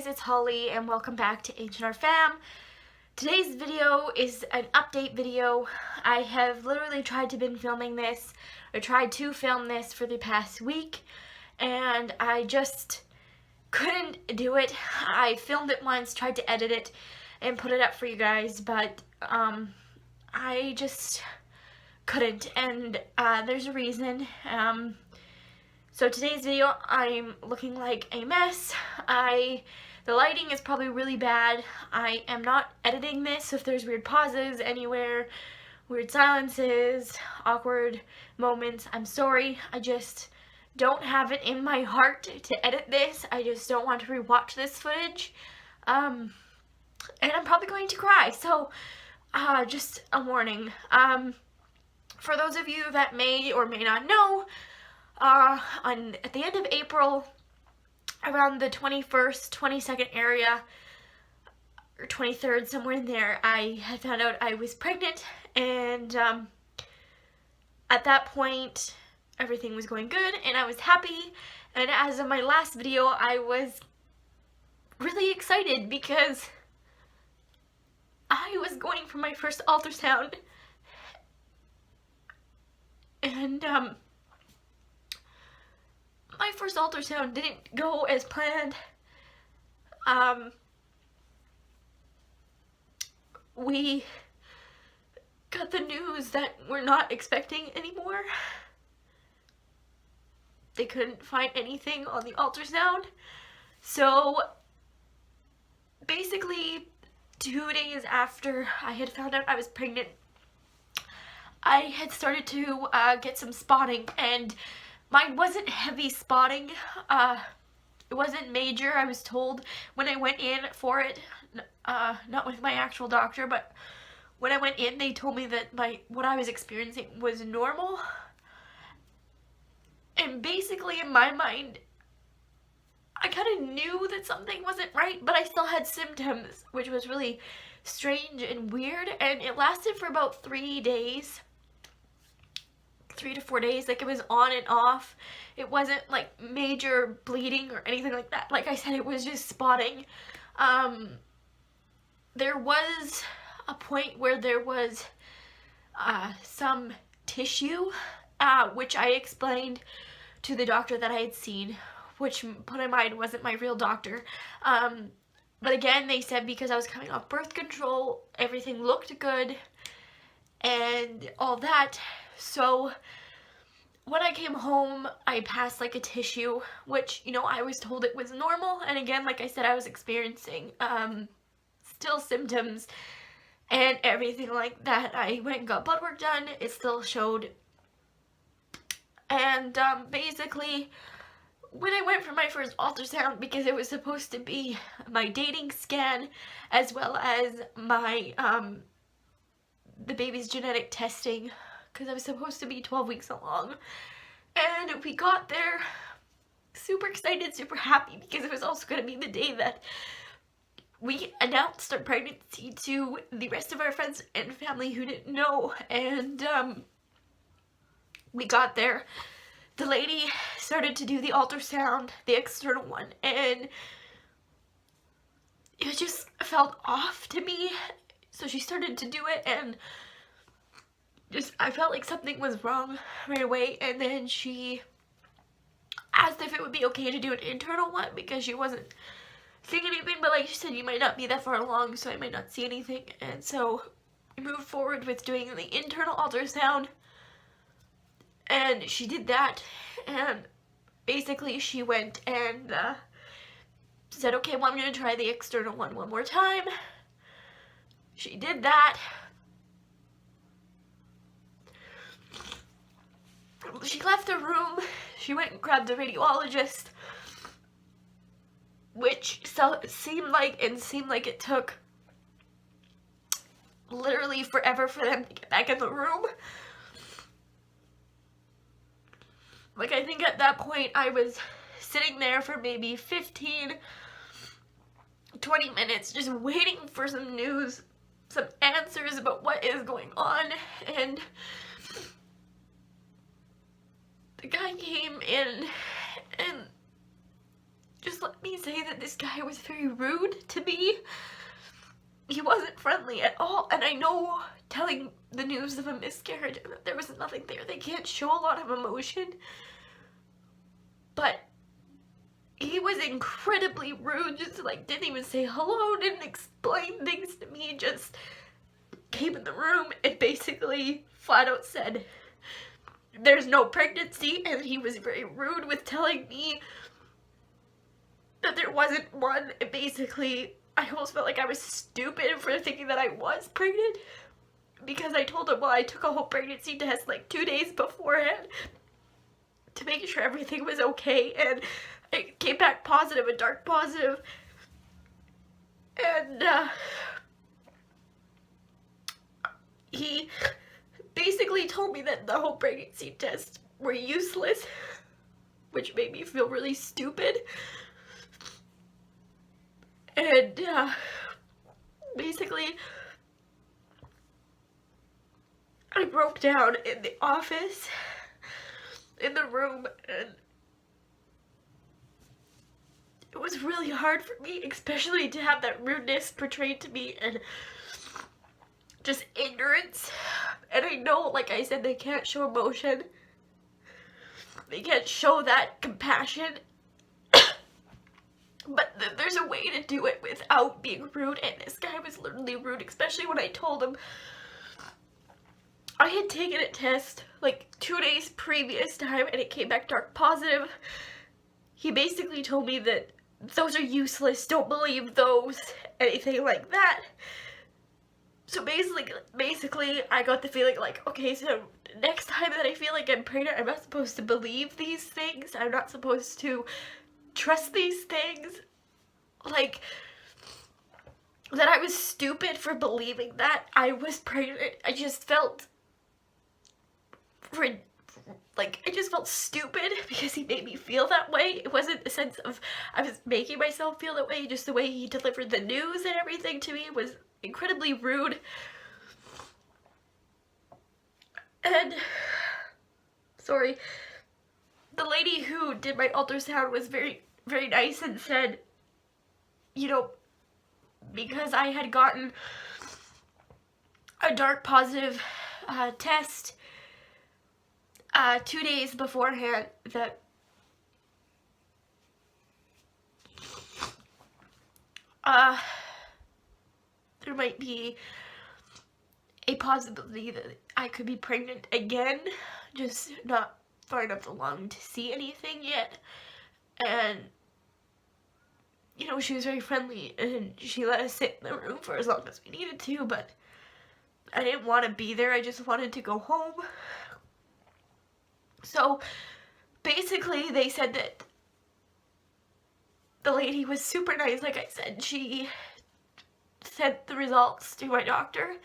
it's Holly and welcome back to H&R Fam. Today's video is an update video. I have literally tried to film this for the past week and I just couldn't do it. I filmed it once, tried to edit it and put it up for you guys, but I just couldn't, and there's a reason. So today's video, I'm looking like a mess. The lighting is probably really bad. I am not editing this, so if there's weird pauses anywhere, weird silences, awkward moments, I'm sorry. I just don't have it in my heart to edit this. I just don't want to rewatch this footage. And I'm probably going to cry, so just a warning. For those of you that may or may not know, at the end of April, around the 21st, 22nd area, or 23rd, somewhere in there, I had found out I was pregnant, and at that point, everything was going good, and I was happy, and as of my last video, I was really excited because I was going for my first ultrasound, and my first ultrasound didn't go as planned. We got the news that we're not expecting anymore. They couldn't find anything on the ultrasound. So basically 2 days after I had found out I was pregnant, I had started to get some spotting, and mine wasn't heavy spotting. It wasn't major, I was told when I went in for it, not with my actual doctor, but when I went in, they told me that what I was experiencing was normal. And basically, in my mind, I kind of knew that something wasn't right, but I still had symptoms, which was really strange and weird, and it lasted for about 3 days. 3 to 4 days, like it was on and off. It wasn't like major bleeding or anything like that. Like I said, it was just spotting. There was a point where there was some tissue, which I explained to the doctor that I had seen, which put in mind wasn't my real doctor. But again, they said because I was coming off birth control, everything looked good and all that. So when I came home, I passed like a tissue, which, you know, I was told it was normal. And again, like I said, I was experiencing still symptoms and everything like that. I went and got blood work done. It still showed. And basically, when I went for my first ultrasound, because it was supposed to be my dating scan as well as my the baby's genetic testing, because I was supposed to be 12 weeks along, and we got there super excited, super happy, because it was also going to be the day that we announced our pregnancy to the rest of our friends and family who didn't know. And we got there, the lady started to do the ultrasound, the external one, and it just felt off to me. So she started to do it, and I felt like something was wrong right away. And then she asked if it would be okay to do an internal one because she wasn't seeing anything, but like she said, you might not be that far along, so I might not see anything. And so we moved forward with doing the internal ultrasound, and she did that, and basically she went and said, okay, well, I'm going to try the external one more time. She did that. She left the room. She went and grabbed the radiologist, which seemed like it took literally forever for them to get back in the room. Like, I think at that point I was sitting there for maybe 15, 20 minutes just waiting for some news, some answers about what is going on. And the guy came in and just let me me say that this guy was very rude to me. He wasn't friendly at all, and I know telling the news of a miscarriage and that there was nothing there, they can't show a lot of emotion, but he was incredibly rude, just like didn't even say hello, didn't explain things to me, just came in the room and basically flat out said there's no pregnancy, and he was very rude with telling me that there wasn't one, and basically I almost felt like I was stupid for thinking that I was pregnant, because I told him, well, I took a whole pregnancy test like 2 days beforehand to make sure everything was okay, and it came back positive, a dark positive, and he basically told me that the whole pregnancy tests were useless, which made me feel really stupid. And basically I broke down in the office, in the room, and it was really hard for me, especially to have that rudeness portrayed to me and just ignorance. And I know, like I said, they can't show emotion. They can't show that compassion. But there's a way to do it without being rude, and this guy was literally rude, especially when I told him I had taken a test like 2 days previous time and it came back dark positive. He basically told me that those are useless, don't believe those, anything like that. So basically I got the feeling like, okay, so next time that I feel like I'm pregnant, I'm not supposed to believe these things, I'm not supposed to trust these things, like, that I was stupid for believing that I was pregnant. I just felt stupid because he made me feel that way. It wasn't a sense of I was making myself feel that way, just the way he delivered the news and everything to me was incredibly rude. And sorry, the lady who did my ultrasound was very, very nice and said, you know, because I had gotten a dark positive test 2 days beforehand, that there might be a possibility that I could be pregnant again, just not far enough along to see anything yet. And you know, she was very friendly and she let us sit in the room for as long as we needed to, but I didn't want to be there, I just wanted to go home. So basically they said that the lady was super nice, like I said. She sent the results to my doctor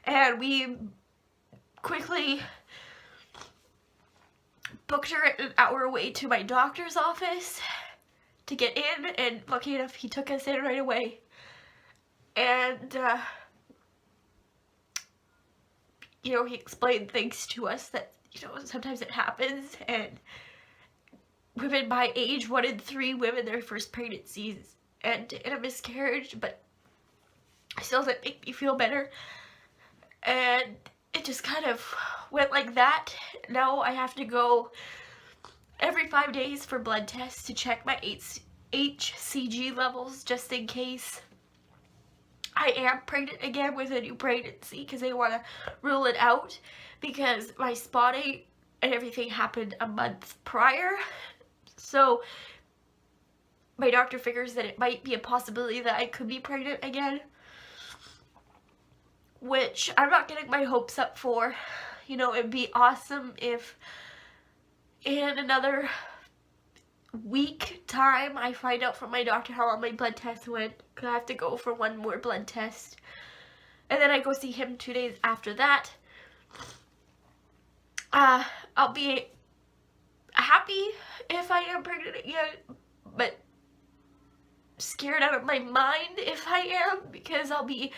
and we quickly booked her an hour away to my doctor's office to get in, and lucky enough he took us in right away. And you know, he explained things to us that, you know, sometimes it happens, and women my age, 1 in 3 women, their first pregnancies end in a miscarriage, but still doesn't make me feel better. And it just kind of went like that. Now I have to go every 5 days for blood tests to check my HCG levels, just in case I am pregnant again with a new pregnancy, because they want to rule it out, because my spotting and everything happened a month prior. So my doctor figures that it might be a possibility that I could be pregnant again, which I'm not getting my hopes up for. You know, it'd be awesome if in another week time I find out from my doctor how long my blood test went, because I have to go for 1 more blood test, and then I go see him 2 days after that. I'll be happy if I am pregnant again, but scared out of my mind if I am, because I'll be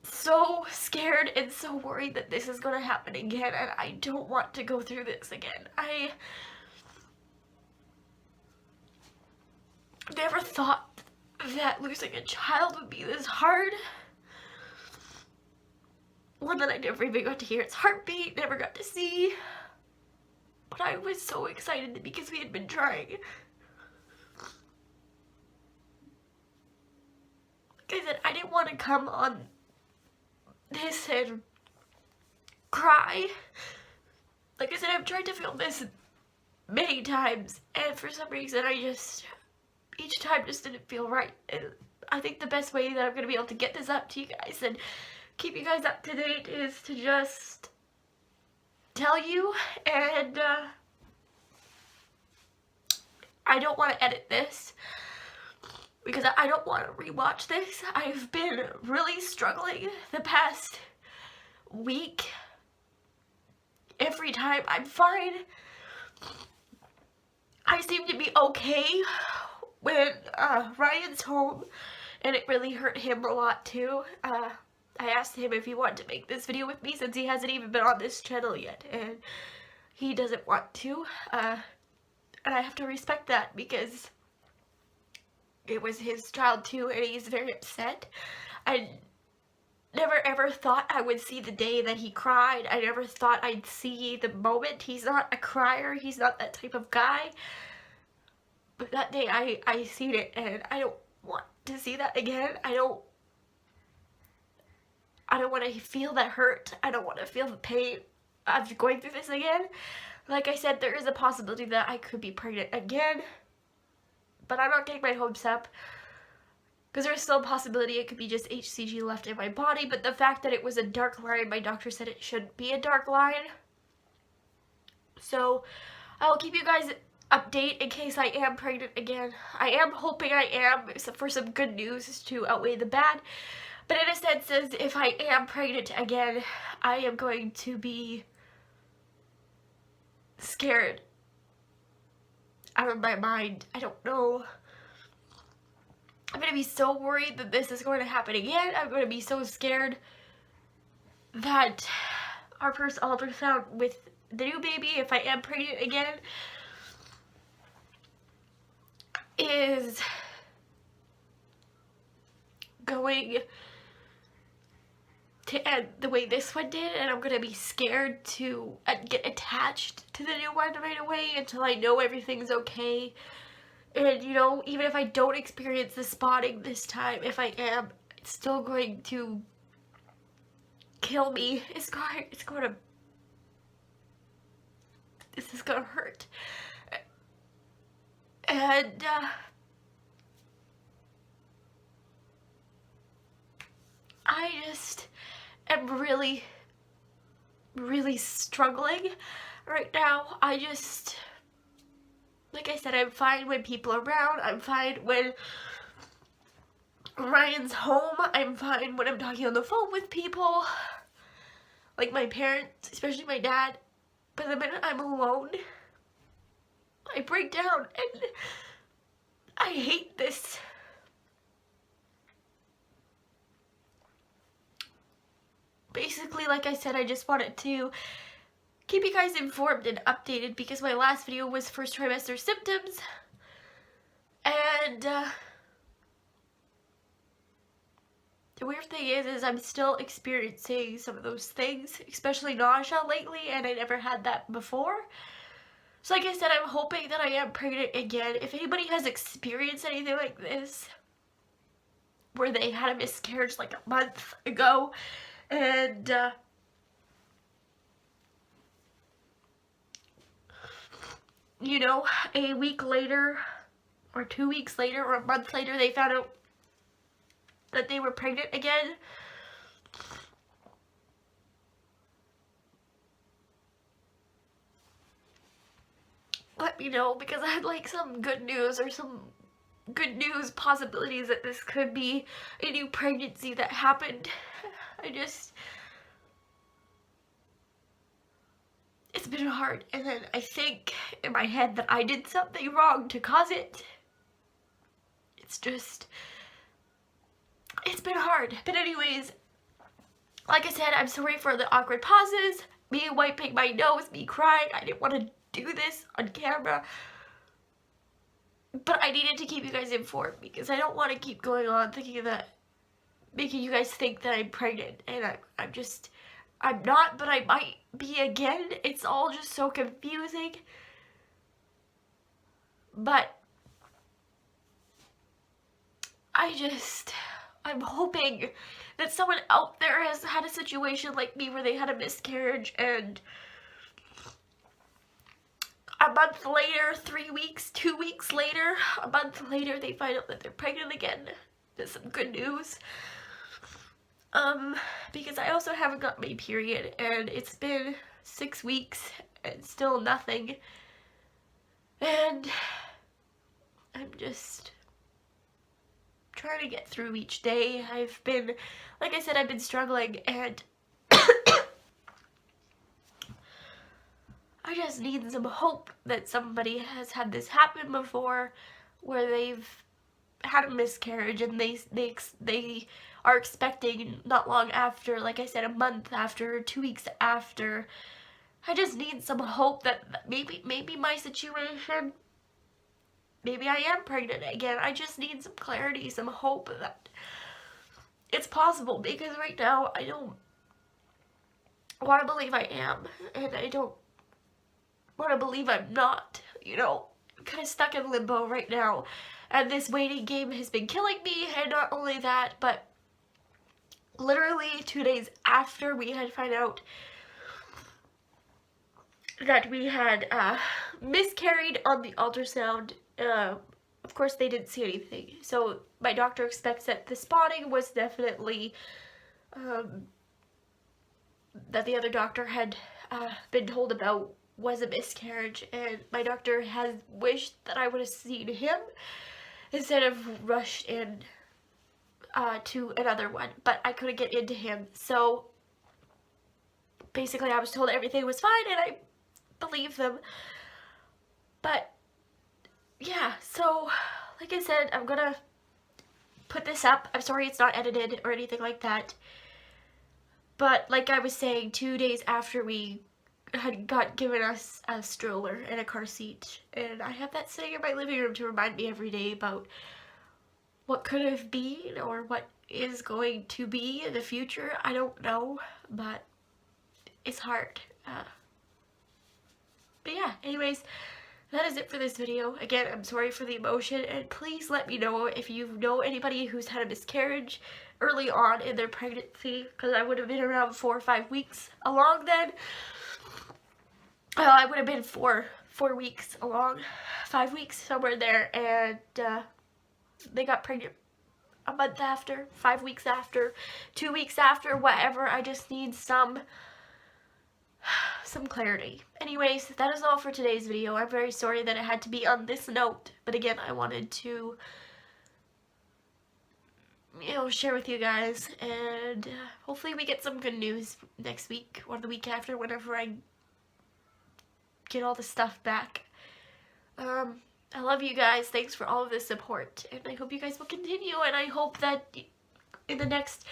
so scared and so worried that this is going to happen again, and I don't want to go through this again. never thought that losing a child would be this hard. One that I never even got to hear its heartbeat, never got to see. But I was so excited because we had been trying. Like I said, I didn't want to come on this and cry. Like I said, I've tried to film this many times, and for some reason each time just didn't feel right. And I think the best way that I'm going to be able to get this up to you guys and keep you guys up to date is to just tell you, and I don't want to edit this because I don't want to rewatch this. I've been really struggling the past week. Every time I'm fine. I seem to be okay when Ryan's home, and it really hurt him a lot too. I asked him if he wanted to make this video with me since he hasn't even been on this channel yet, and he doesn't want to. And I have to respect that because it was his child too, and he's very upset. I never ever thought I would see the day that he cried. I never thought I'd see the moment. He's not a crier. He's not that type of guy. But that day I seen it, and I don't want to see that again. I don't want to feel that hurt. I don't want to feel the pain of going through this again. Like I said, there is a possibility that I could be pregnant again. But I'm not getting my hopes up, because there's still a possibility it could be just HCG left in my body. But the fact that it was a dark line, my doctor said it shouldn't be a dark line. So I will keep you guys update in case I am pregnant again. I am hoping I am, for some good news to outweigh the bad. But in a sense, as if I am pregnant again, I am going to be scared out of my mind. I don't know. I'm going to be so worried that this is going to happen again. I'm going to be so scared that our first ultrasound with the new baby, if I am pregnant again, is going to end the way this one did, and I'm gonna be scared to get attached to the new one right away until I know everything's okay. And you know, even if I don't experience the spotting this time, if I am, it's still going to kill me. This is gonna hurt. And I just am really struggling right now. Like I said, I'm fine when people are around. I'm fine when Ryan's home. I'm fine when I'm talking on the phone with people, like my parents, especially my dad. But the minute I'm alone, I break down, and I hate this. Basically, like I said, I just wanted to keep you guys informed and updated because my last video was first trimester symptoms, and the weird thing is I'm still experiencing some of those things, especially nausea lately, and I never had that before. So like I said, I'm hoping that I am pregnant again. If anybody has experienced anything like this, where they had a miscarriage like a month ago, and you know, a week later, or 2 weeks later, or a month later, they found out that they were pregnant again. Let me know, because I'd like some good news, or some good news possibilities that this could be a new pregnancy that happened. It's been hard, and then I think in my head that I did something wrong to cause it. It's been hard. But anyways, like I said, I'm sorry for the awkward pauses, me wiping my nose, me crying. I didn't want to do this on camera. but I needed to keep you guys informed because I don't want to keep going on thinking that, making you guys think that I'm pregnant, and I'm not, but I might be again. It's all just so confusing. But I'm hoping that someone out there has had a situation like me where they had a miscarriage and a month later, 3 weeks, 2 weeks later, a month later, they find out that they're pregnant again. That's some good news. Because I also haven't got my period, and it's been 6 weeks and still nothing. And I'm just trying to get through each day. Like I said, I've been struggling, and I just need some hope that somebody has had this happen before, where they've had a miscarriage and they are expecting not long after, like I said, a month after, 2 weeks after. I just need some hope that maybe my situation, maybe I am pregnant again. I just need some clarity, some hope that it's possible, because right now I don't want to believe I am, and I don't want to believe I'm not, you know. I'm kind of stuck in limbo right now, and this waiting game has been killing me. And not only that, but literally 2 days after we had found out that we had miscarried on the ultrasound, of course they didn't see anything, so my doctor expects that the spotting was definitely that the other doctor had been told about was a miscarriage, and my doctor has wished that I would have seen him instead of rushed in to another one, but I couldn't get into him. So basically I was told everything was fine, and I believe them. But yeah, so like I said, I'm gonna put this up. I'm sorry it's not edited or anything like that, but like I was saying, 2 days after we had got given us a stroller and a car seat, and I have that sitting in my living room to remind me every day about what could have been or what is going to be in the future. I don't know, but it's hard. But yeah, anyways, that is it for this video. Again, I'm sorry for the emotion, and please let me know if you know anybody who's had a miscarriage early on in their pregnancy, because I would have been around 4 or 5 weeks along then. I would have been 4 weeks along, 5 weeks, somewhere there, and they got pregnant a month after, 5 weeks after, 2 weeks after, whatever. I just need some clarity. Anyways, that is all for today's video. I'm very sorry that it had to be on this note, but again, I wanted to, you know, share with you guys, and hopefully we get some good news next week or the week after, whenever I get all the stuff back. I love you guys. Thanks for all of the support, and I hope you guys will continue, and I hope that in the next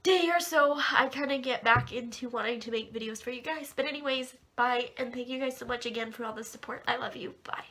day or so I kind of get back into wanting to make videos for you guys. But anyways, bye, and thank you guys so much again for all the support. I love you. Bye.